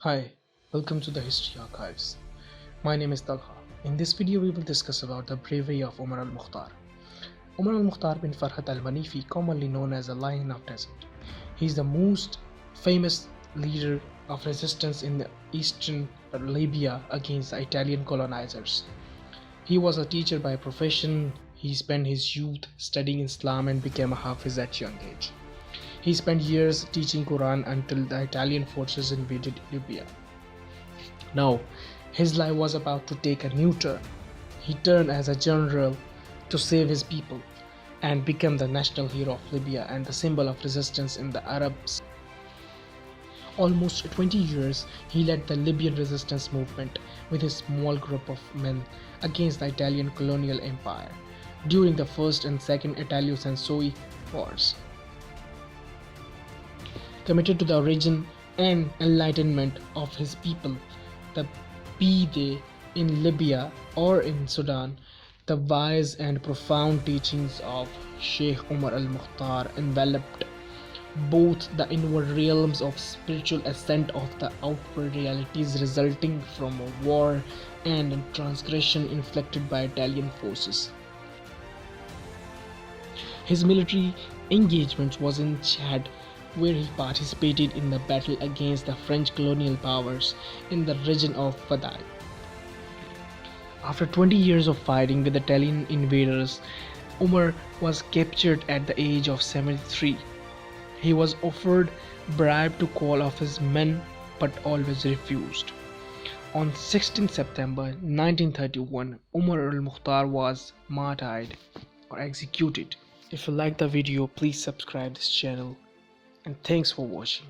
Hi, welcome to the History Archives. My name is Talha. In this video, we will discuss about the bravery of Omar Al Mukhtar. Omar Al Mukhtar bin Farhat Al Manifi, commonly known as the Lion of Desert. He is the most famous leader of resistance in the eastern Libya against the Italian colonizers. He was a teacher by profession. He spent his youth studying Islam and became a Hafiz at young age. He spent years teaching Quran until the Italian forces invaded Libya. Now, his life was about to take a new turn. He turned as a general to save his people and became the national hero of Libya and the symbol of resistance in the Arabs. Almost 20 years, he led the Libyan resistance movement with a small group of men against the Italian colonial empire during the First and Second Italo-Sansoni Wars. Committed to the origin and enlightenment of his people, be they in Libya or in Sudan, the wise and profound teachings of Sheikh Omar Al Mukhtar enveloped both the inward realms of spiritual ascent of the outward realities resulting from a war and transgression inflicted by Italian forces. His military engagement was in Chad, where he participated in the battle against the French colonial powers in the region of Fadai. After 20 years of fighting with Italian invaders, Omar was captured at the age of 73. He was offered bribe to call off his men but always refused. On 16 September 1931, Omar Al Mukhtar was martyred or executed. If you like the video, please subscribe this channel and thanks for watching.